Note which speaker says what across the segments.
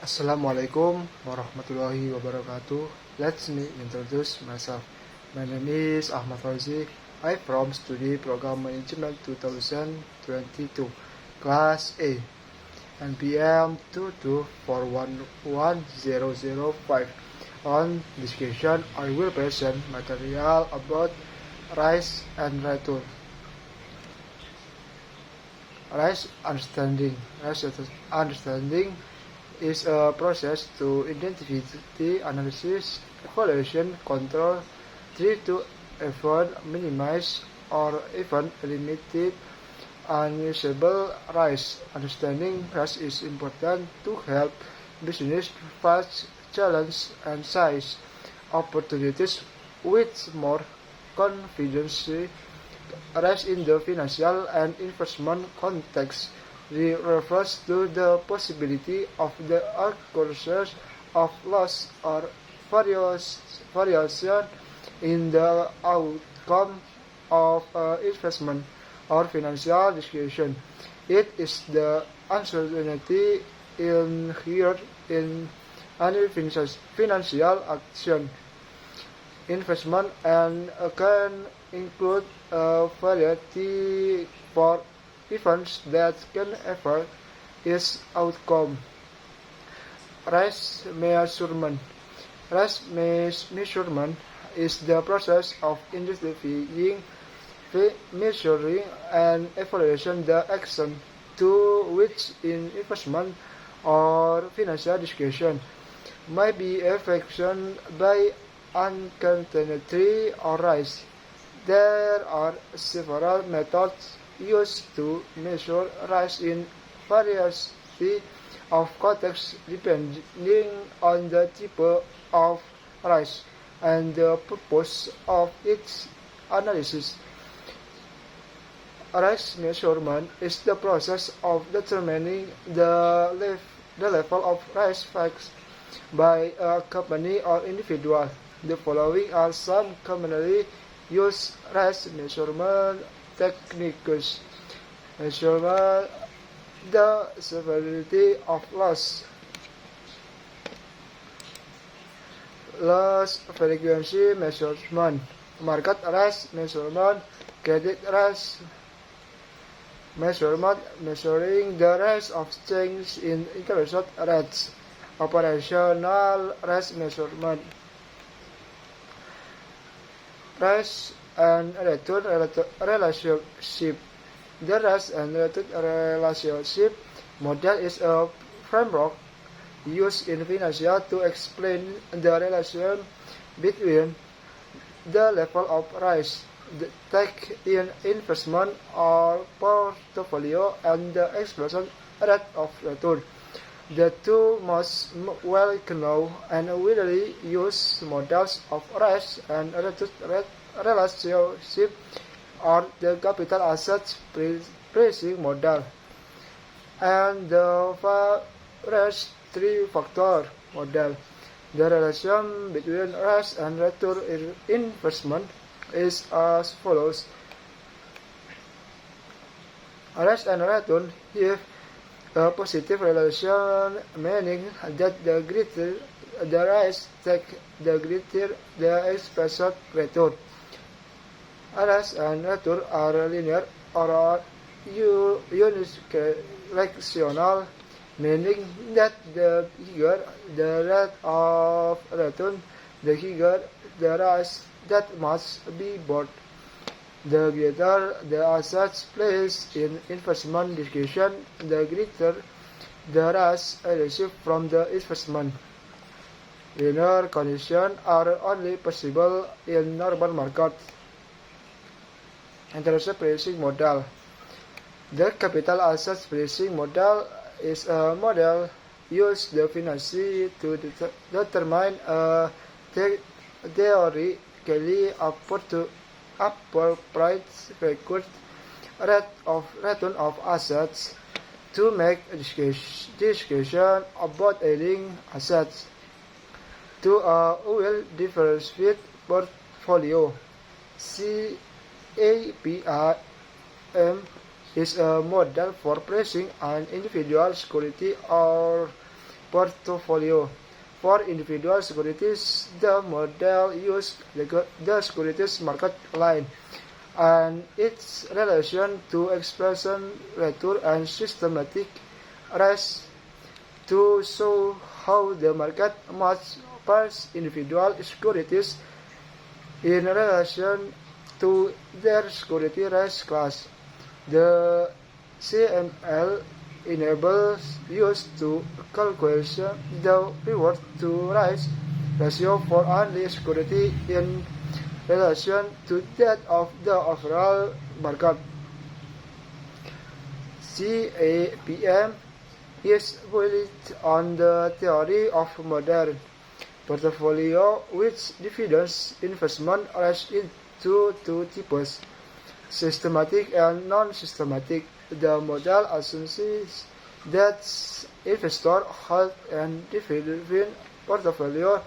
Speaker 1: Assalamualaikum warahmatullahi wabarakatuh. Let me introduce myself. My name is Ahmad Fauzi. I'm from Study Program Management 2022, Class A, NPM 224111005. On discussion, I will present material about rice and return. Rice understanding is a process to identify, analysis, evaluation, control, try to avoid, minimize, or even eliminate unusable risk. Understanding risk is important to help business face challenges and seize opportunities with more confidence. Risk in the financial and investment context refers to the possibility of the occurrence of loss or variation in the outcome of investment or financial decision. It is the uncertainty inherent in any financial action. Investment and can include a variety for events that can affect its outcome. Risk measurement. Risk measurement is the process of identifying, measuring, and evaluating the action to which in investment or financial decision may be affected by uncertainty or risk. There are several methods used to measure risk in variety of contexts depending on the type of risk and the purpose of its analysis. Risk measurement is the process of determining the level of risk faced by a company or individual. The following are some commonly used risk measurement techniques. Measure the severity of loss. Loss frequency measurement. Market risk measurement. Credit risk measurement, measuring the rate of change in interest rates. Operational risk measurement. Risk and return relationship. The risk and return relationship model is a framework used in financial to explain the relation between the level of risk take in investment or portfolio and the expression rate of return. The two most well-known and widely used models of risk and return relationship are the capital assets pricing model and the risk three-factor model. The relation between risk and return in investment is as follows. Risk and return have a positive relation, meaning that the greater the risk take, the greater the expected return. Risk and return are linear or unidirectional, meaning that the higher the rate of return, the higher the risk that must be bought. The greater the assets placed in investment decision, the greater the risk received from the investment. Linear conditions are only possible in normal markets. Interest pricing model. The capital assets pricing model is a model used the financially to determine a theoretically appropriate required rate of return of assets to make a decision about adding assets to a well-diversified portfolio. CAPM is a model for pricing an individual security or portfolio. For individual securities, the model uses the securities market line and its relation to expression return and systematic risk to show how the market must price individual securities in relation to their security risk class. The CML enables use to calculate the reward to risk ratio for only security in relation to that of the overall market. CAPM is built on the theory of modern portfolio, which divides investment risk into two types, systematic and non-systematic. The model assumes that investors hold and develop portfolio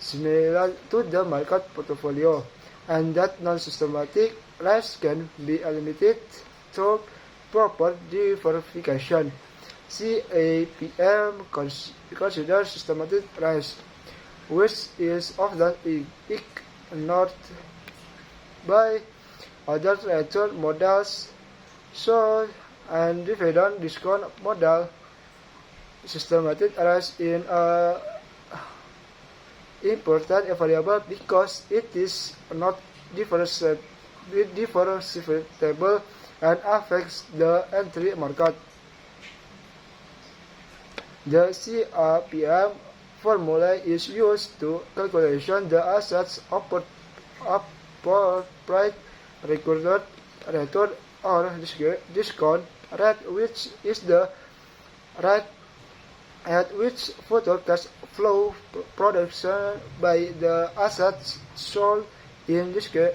Speaker 1: similar to the market portfolio, and that non-systematic risk can be eliminated through proper diversification. CAPM considers systematic risk, which is often ignored by other return models, so and dividend discount model. Systematic risk is an important variable because it is not diversifiable and affects the entry market. The CAPM formula is used to calculate the assets appropriate recorded return or discount rate, which is the rate at which future cash flow production by the assets sold in discount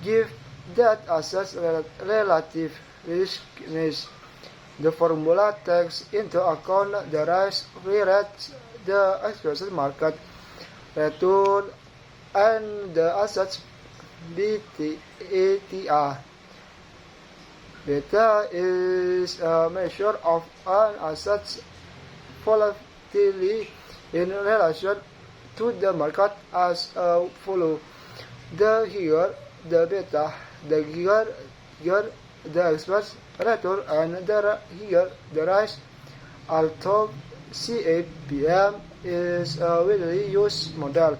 Speaker 1: give that assets relative riskiness. The formula takes into account the risk-free rate, the expression market return, and the assets beta. Beta is a measure of an asset's volatility in relation to the market as follows. The higher the beta, the higher the express return, and the higher the risk. Although CAPM is a widely used model,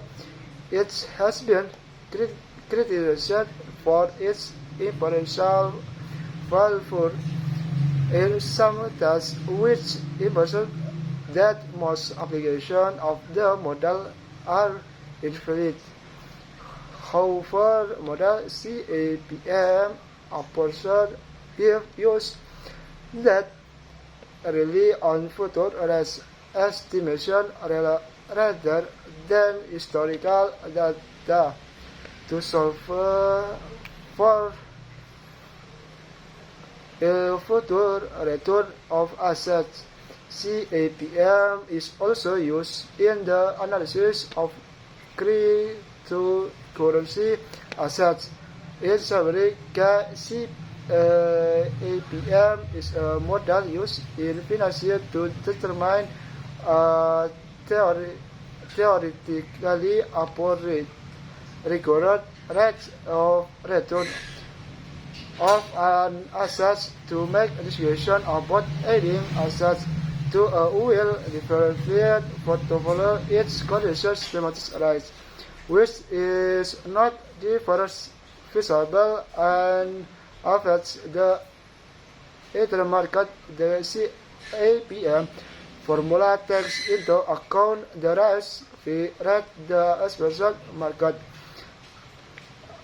Speaker 1: it has been criticized for its impartial value in some tests, which implies that most applications of the model are invalid. However, model CAPM approaches if used that rely on future risk estimation rather than historical data to solve for future return of assets. CAPM is also used in the analysis of cryptocurrency assets. In summary, CAPM is a model used in finance to determine theoretically accurate recorded rates of return of an asset to make a decision about adding assets to a well-diversified portfolio. Its conditions systematic risk, which is not diversifiable and affects the entire market. The CAPM formula takes into account the risk-free rate, the expression market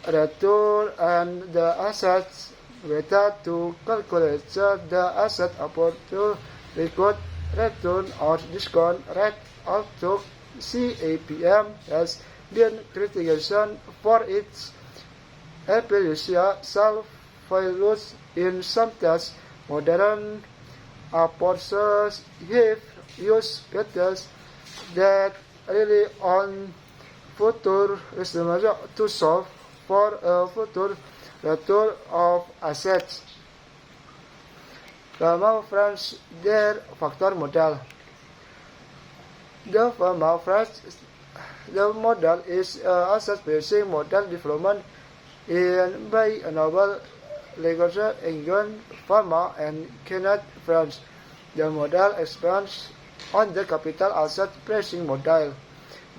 Speaker 1: return, and the assets beta to calculate the asset opportunity record return or discount rate. Although CAPM has been criticized for its apparent self-failures in some tests, modern approaches have used methods that rely on future estimation to solve for a future return of assets. Firma French their factor model. The Firma French the model is asset-based model development in by Noble Legacy England, Firma and Kenneth France. The model expands on the capital asset pricing model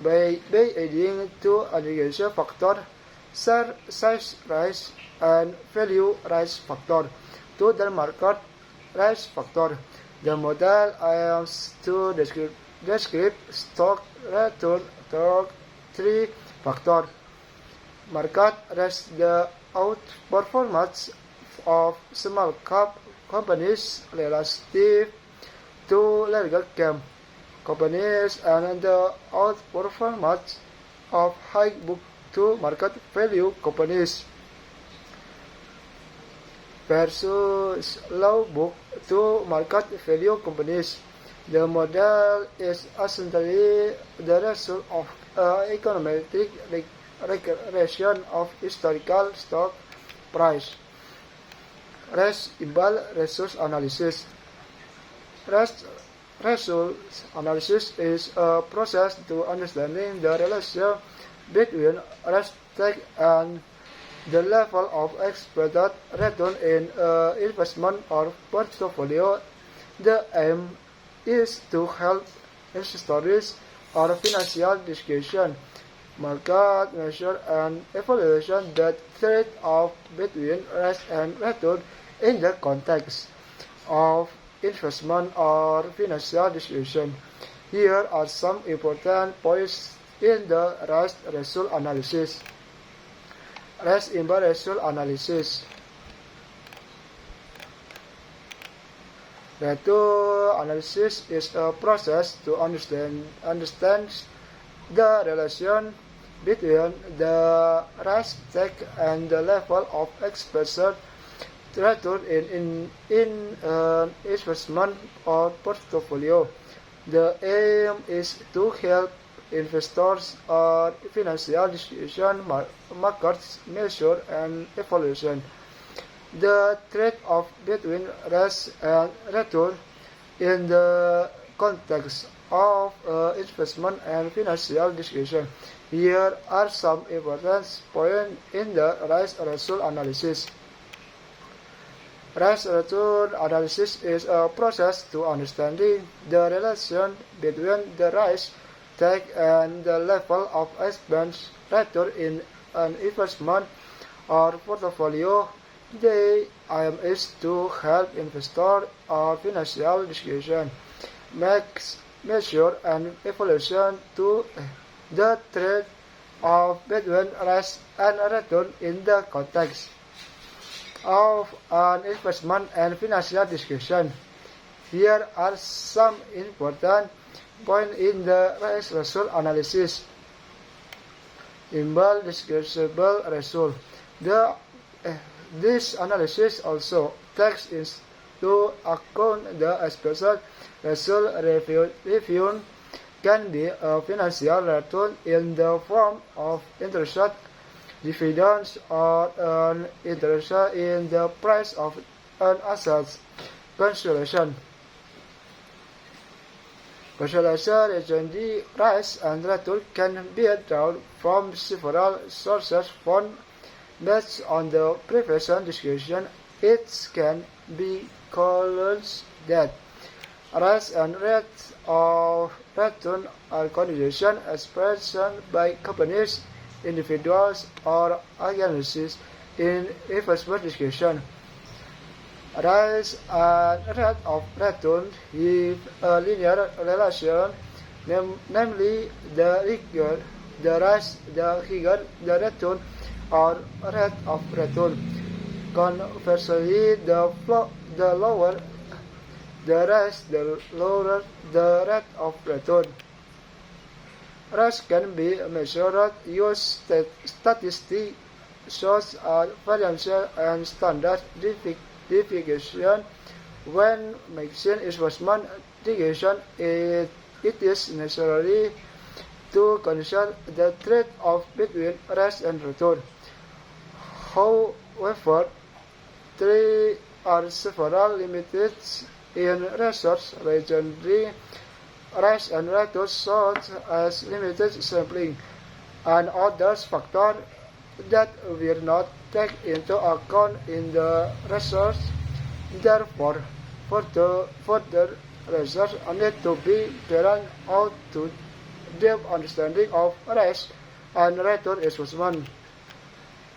Speaker 1: by adding two aggregation factor, size rise and value rise factor to the market rise factor. The model aims to describe stock return torque three factor. Market rise the outperformance of small cap companies relative to larger cap companies and the outperformance of high book to market value companies versus low book to market value companies. The model is essentially the result of econometric regression of historical stock price. Imbal resource analysis. Resource analysis is a process to understanding the relation between risk take and the level of expected return in investment or portfolio. The aim is to help investors or financial discussion, market measure and evaluation the trade-off between risk and return in the context of investment or financial discussion. Here are some important points in the risk result analysis. Risk imbal result analysis. Return analysis is a process to understand the relation between the risk take and the level of expected return in an investment or portfolio. The aim is to help investors or financial institution markets measure and evaluation the trade-off between risk and return in the context of investment and financial discussion. Here are some important points in the risk result analysis. Risk return analysis is a process to understanding the relation between the risk take and the level of expense return in an investment or portfolio. The aim is to help investors or financial institutions make measure and evaluation to the trade-off between risk and return in the context of an investment and financial discussion. Here are some important points in the risk result analysis. Imbal discussable result. This analysis also takes into account the expected result reviewed can be a financial return in the form of interest, dividends, or an interest in the price of an asset. Consolation. Consolation region the price and return can be drawn from several sources found based on the previous discussion. It can be called that risk and rate of return are conditions expressed by companies, individuals, or agencies in investment discussion. Risk and rate of return have a linear relation, namely the higher the return or rate of return. Conversely, the lower the risk, the lower the rate of return. Risk can be measured using statistics such as variance and standard deviation. When making investment decisions, it is necessary to consider the trade-off between risk and return. However, are several limits in research, legendary risk and reduce such as limited sampling and other factors that were not taken into account in the research. Therefore, further research need to be carried out to deep understanding of risk and return assessment.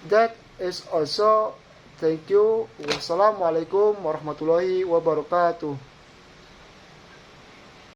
Speaker 1: That is also. Thank you. Wassalamualaikum warahmatullahi wabarakatuh.